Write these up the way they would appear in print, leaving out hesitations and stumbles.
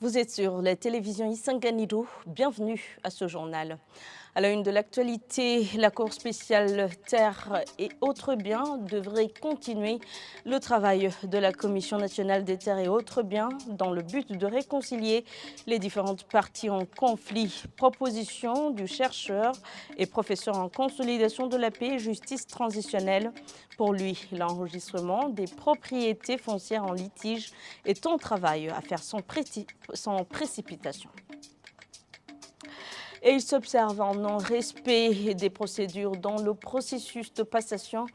Vous êtes sur la télévision Isanganiro, bienvenue à ce journal. À la une de l'actualité, la Cour spéciale Terre et autres biens devrait continuer le travail de la Commission nationale des terres et autres biens dans le but de réconcilier les différentes parties en conflit. Proposition du chercheur et professeur en consolidation de la paix et justice transitionnelle. Pour lui, l'enregistrement des propriétés foncières en litige est un travail à faire sans précipitation. Et il s'observe un non-respect des procédures dans le processus de passation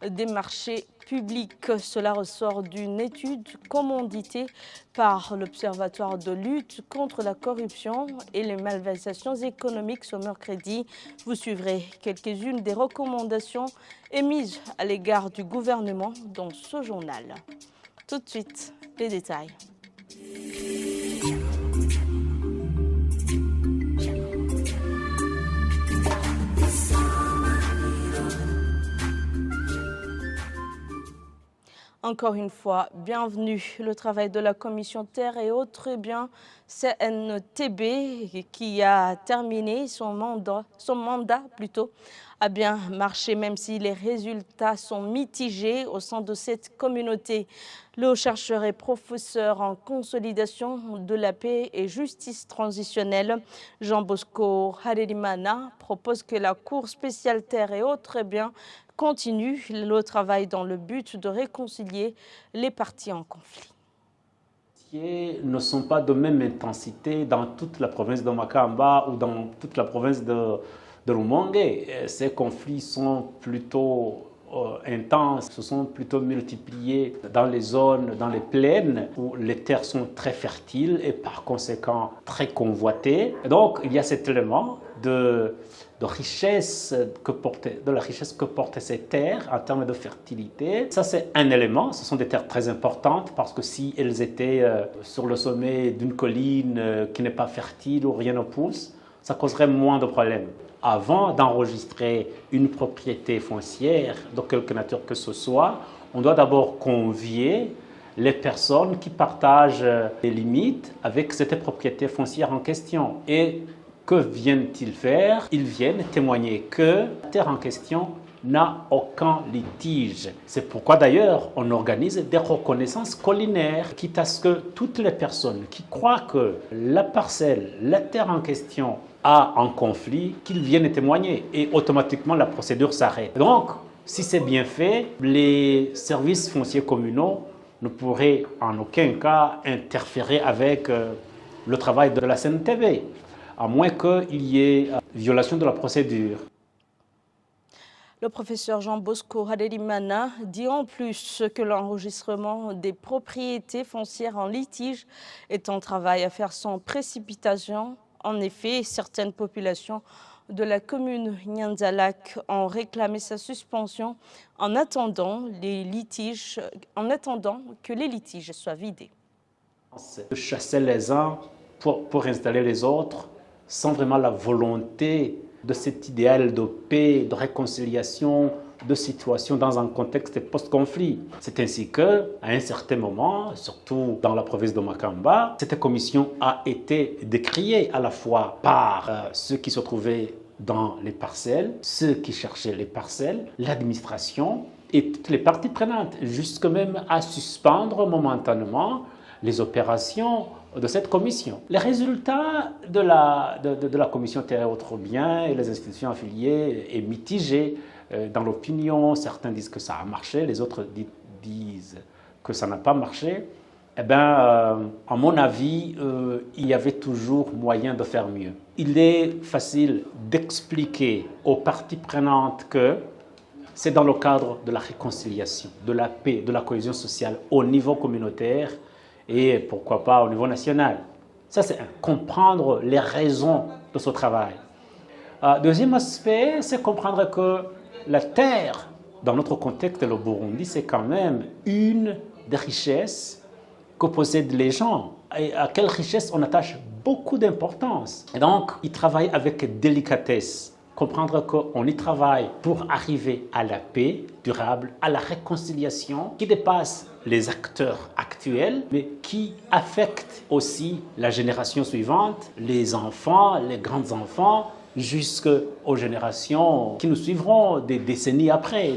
des marchés publics. Cela ressort d'une étude commanditée par l'Observatoire de lutte contre la corruption et les malversations économiques ce mercredi. Vous suivrez quelques-unes des recommandations émises à l'égard du gouvernement dans ce journal. Tout de suite, les détails. Encore une fois, bienvenue. Le travail de la Commission Terre et autres biens CNTB qui a terminé son mandat a bien marché, même si les résultats sont mitigés au sein de cette communauté. Le chercheur et professeur en consolidation de la paix et justice transitionnelle, Jean Bosco Harerimana, propose que la Cour spéciale Terre et autres biens continue le travail dans le but de réconcilier les parties en conflit. Ne sont pas de même intensité dans toute la province de Makamba ou dans toute la province de Rumongue. Ces conflits sont plutôt intenses, se sont plutôt multipliés dans les zones, dans les plaines où les terres sont très fertiles et par conséquent très convoitées. Et donc il y a cet élément de richesse de la richesse que portent ces terres en termes de fertilité. Ça, c'est un élément. Ce sont des terres très importantes parce que si elles étaient sur le sommet d'une colline qui n'est pas fertile ou rien ne pousse, ça causerait moins de problèmes. Avant d'enregistrer une propriété foncière de quelque nature que ce soit, on doit d'abord convier les personnes qui partagent les limites avec cette propriété foncière en question. Et que viennent-ils faire? Ils viennent témoigner que la terre en question n'a aucun litige. C'est pourquoi d'ailleurs on organise des reconnaissances collinaires, quitte à ce que toutes les personnes qui croient que la parcelle, la terre en question a un conflit, qu'ils viennent témoigner et automatiquement la procédure s'arrête. Donc, si c'est bien fait, les services fonciers communaux ne pourraient en aucun cas interférer avec le travail de la CNTB, à moins qu'il y ait violation de la procédure. Le professeur Jean Bosco Harerimana dit en plus que l'enregistrement des propriétés foncières en litige est un travail à faire sans précipitation. En effet, certaines populations de la commune Nyanzalak ont réclamé sa suspension en attendant que les litiges soient vidés. De chasser les uns pour installer les autres, sans vraiment la volonté de cet idéal de paix, de réconciliation, de situation dans un contexte post-conflit. C'est ainsi qu'à un certain moment, surtout dans la province de Makamba, cette commission a été décriée à la fois par ceux qui se trouvaient dans les parcelles, ceux qui cherchaient les parcelles, l'administration et toutes les parties prenantes, jusque même à suspendre momentanément les opérations de cette commission. Les résultats de la commission Terre et autres biens et les institutions affiliées est mitigé dans l'opinion. Certains disent que ça a marché, les autres disent que ça n'a pas marché. Eh bien, à mon avis, il y avait toujours moyen de faire mieux. Il est facile d'expliquer aux parties prenantes que c'est dans le cadre de la réconciliation, de la paix, de la cohésion sociale au niveau communautaire et pourquoi pas au niveau national. Ça, c'est comprendre les raisons de ce travail. Deuxième aspect, c'est comprendre que la terre, dans notre contexte, le Burundi, c'est quand même une des richesses que possèdent les gens et à quelle richesse on attache beaucoup d'importance. Et donc, ils travaillent avec délicatesse comprendre qu'on y travaille pour arriver à la paix durable, à la réconciliation qui dépasse les acteurs actuels, mais qui affecte aussi la génération suivante, les enfants, les grands-enfants, jusqu'aux générations qui nous suivront des décennies après,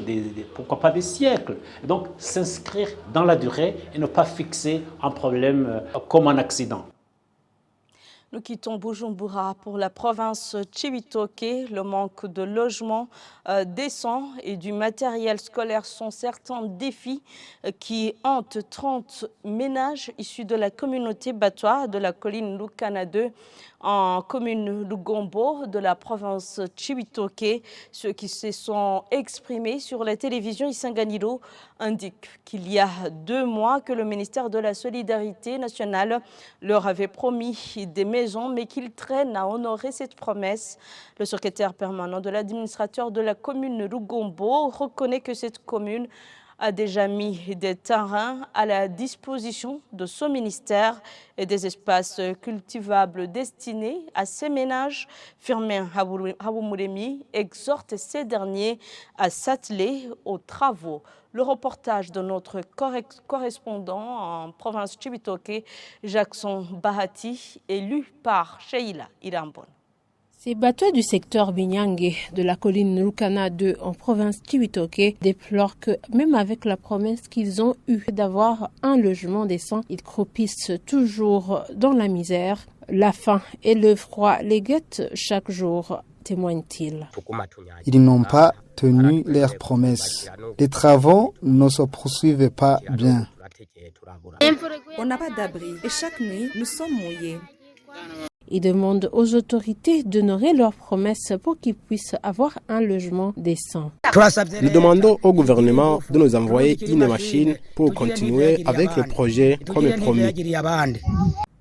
pourquoi pas des siècles. Et donc, s'inscrire dans la durée et ne pas fixer un problème comme un accident. Nous quittons Bujumbura pour la province Cibitoke. Le manque de logements décents et du matériel scolaire sont certains défis qui hantent 30 ménages issus de la communauté Batwa de la colline Lukana 2 en commune Lugombo de la province Cibitoke. Ceux qui se sont exprimés sur la télévision Isanganiro indiquent qu'il y a 2 mois que le ministère de la Solidarité nationale leur avait promis des maisons, mais qu'ils traînent à honorer cette promesse. Le secrétaire permanent de l'administrateur de la commune Lugombo reconnaît que cette commune a déjà mis des terrains à la disposition de son ministère et des espaces cultivables destinés à ces ménages. Firmin Haboumuremi exhorte ces derniers à s'atteler aux travaux. Le reportage de notre correspondant en province Cibitoke, Jackson Bahati, est lu par Sheila Irambon. Ces Batwa du secteur Binyange de la colline Lukana 2 en province Cibitoke déplorent que même avec la promesse qu'ils ont eue d'avoir un logement décent, ils croupissent toujours dans la misère. La faim et le froid les guettent chaque jour, témoignent-ils. Ils n'ont pas tenu leurs promesses. Les travaux ne se poursuivent pas bien. On n'a pas d'abri et chaque nuit, nous sommes mouillés. Ils demandent aux autorités d'honorer leurs promesses pour qu'ils puissent avoir un logement décent. Nous demandons au gouvernement de nous envoyer une machine pour continuer avec le projet comme promis.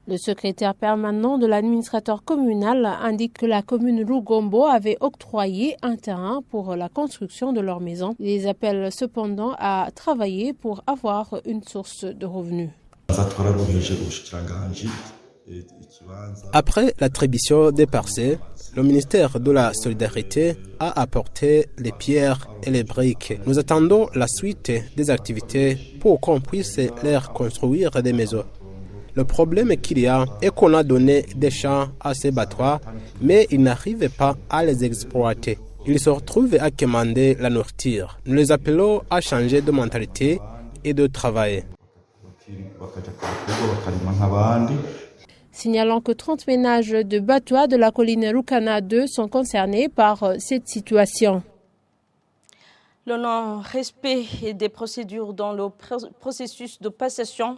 Le secrétaire permanent de l'administrateur communal indique que la commune Lugombo avait octroyé un terrain pour la construction de leur maison. Il les appelle cependant à travailler pour avoir une source de revenus. Après l'attribution des parcelles, le ministère de la Solidarité a apporté les pierres et les briques. Nous attendons la suite des activités pour qu'on puisse leur construire des maisons. Le problème qu'il y a est qu'on a donné des champs à ces Batwa, mais ils n'arrivent pas à les exploiter. Ils se retrouvent à commander la nourriture. Nous les appelons à changer de mentalité et de travailler. Signalant que 30 ménages de Batwa de la colline Lukana 2 sont concernés par cette situation. Le non-respect des procédures dans le processus de passation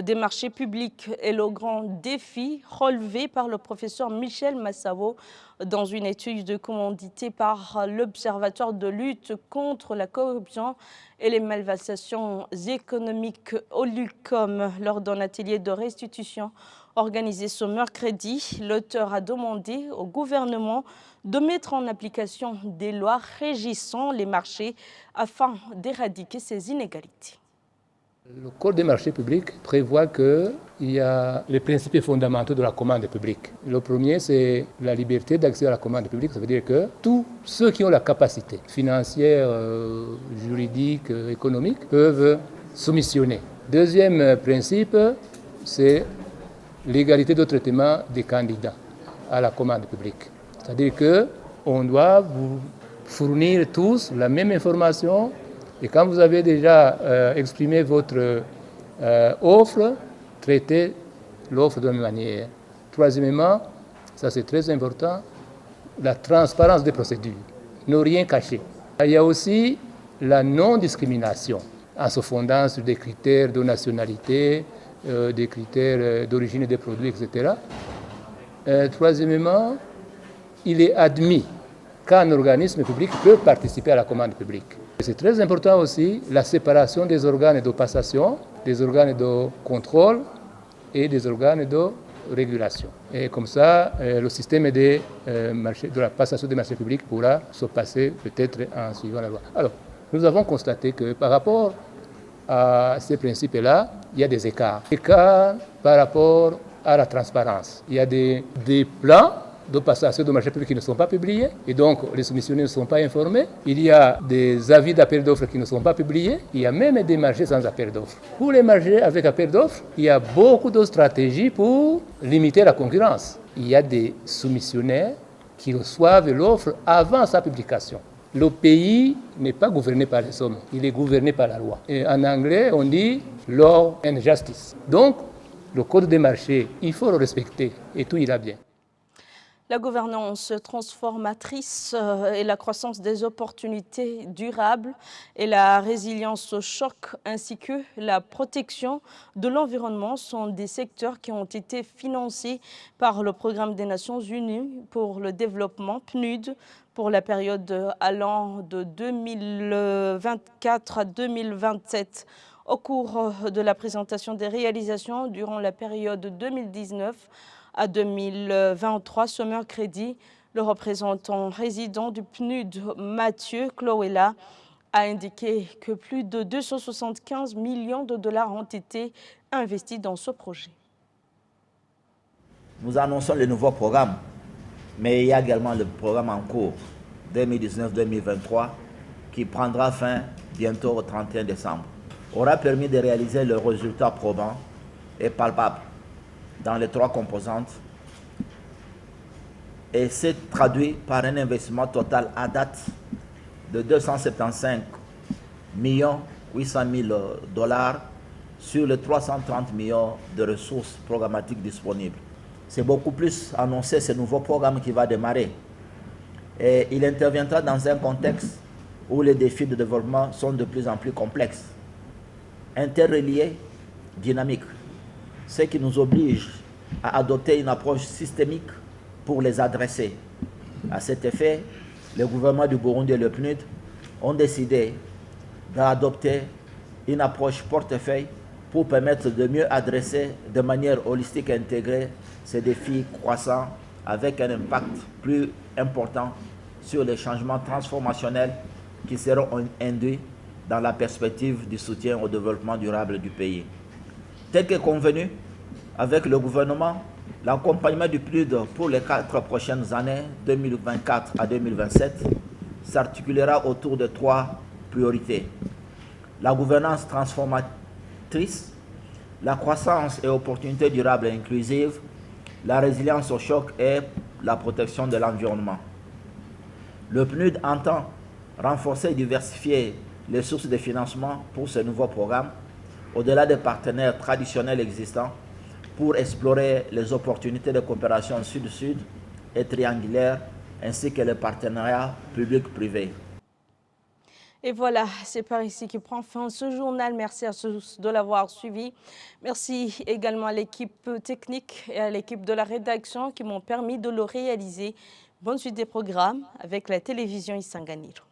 des marchés publics est le grand défi relevé par le professeur Michel Massavo dans une étude commanditée par l'Observatoire de lutte contre la corruption et les malversations économiques au LUCOM. Lors d'un atelier de restitution organisé ce mercredi, l'auteur a demandé au gouvernement de mettre en application des lois régissant les marchés afin d'éradiquer ces inégalités. Le Code des marchés publics prévoit qu'il y a les principes fondamentaux de la commande publique. Le premier, c'est la liberté d'accès à la commande publique. Ça veut dire que tous ceux qui ont la capacité financière, juridique, économique peuvent soumissionner. Deuxième principe, c'est l'égalité de traitement des candidats à la commande publique. C'est-à-dire qu'on doit vous fournir tous la même information et quand vous avez déjà exprimé votre offre, traitez l'offre de la même manière. Troisièmement, ça c'est très important, la transparence des procédures, ne rien cacher. Il y a aussi la non-discrimination en se fondant sur des critères de nationalité, des critères d'origine des produits, etc. Troisièmement, il est admis qu'un organisme public peut participer à la commande publique. C'est très important aussi la séparation des organes de passation, des organes de contrôle et des organes de régulation. Et comme ça, le système de la passation des marchés publics pourra se passer peut-être en suivant la loi. Alors, nous avons constaté que par rapport à ces principes-là, il y a des écarts. Écarts par rapport à la transparence. Il y a des plans de passation de marché public qui ne sont pas publiés et donc les soumissionnaires ne sont pas informés. Il y a des avis d'appel d'offres qui ne sont pas publiés. Il y a même des marchés sans appel d'offres. Pour les marchés avec appel d'offres, il y a beaucoup de stratégies pour limiter la concurrence. Il y a des soumissionnaires qui reçoivent l'offre avant sa publication. Le pays n'est pas gouverné par les hommes, il est gouverné par la loi. Et en anglais, on dit « law and justice ». Donc, le code des marchés, il faut le respecter et tout ira bien. La gouvernance transformatrice et la croissance des opportunités durables et la résilience au choc ainsi que la protection de l'environnement sont des secteurs qui ont été financés par le Programme des Nations Unies pour le développement PNUD pour la période allant de 2024 à 2027. Au cours de la présentation des réalisations durant la période 2019 à 2023, ce mercredi, le représentant résident du PNUD, Mathieu Cloella, a indiqué que plus de 275 millions de dollars ont été investis dans ce projet. Nous annonçons le nouveau programme, mais il y a également le programme en cours 2019-2023 qui prendra fin bientôt au 31 décembre. Aura permis de réaliser le résultat probant et palpable dans les trois composantes et s'est traduit par un investissement total à date de 275 800 000 dollars sur les 330 millions de ressources programmatiques disponibles. C'est beaucoup plus annoncé ce nouveau programme qui va démarrer et il interviendra dans un contexte où les défis de développement sont de plus en plus complexes, interreliés, dynamiques, ce qui nous oblige à adopter une approche systémique pour les adresser. À cet effet, le gouvernement du Burundi et le PNUD ont décidé d'adopter une approche portefeuille pour permettre de mieux adresser de manière holistique et intégrée ces défis croissants avec un impact plus important sur les changements transformationnels qui seront induits dans la perspective du soutien au développement durable du pays. Tel que convenu avec le gouvernement, l'accompagnement du PNUD pour les 4 prochaines années, 2024 à 2027, s'articulera autour de 3 priorités. La gouvernance transformatrice, la croissance et opportunités durables et inclusives, la résilience au choc et la protection de l'environnement. Le PNUD entend renforcer et diversifier les sources de financement pour ce nouveau programme, au-delà des partenaires traditionnels existants, pour explorer les opportunités de coopération sud-sud et triangulaire, ainsi que les partenariats publics-privés. Et voilà, c'est par ici que prend fin ce journal. Merci à tous de l'avoir suivi. Merci également à l'équipe technique et à l'équipe de la rédaction qui m'ont permis de le réaliser. Bonne suite des programmes avec la télévision Isanganiro.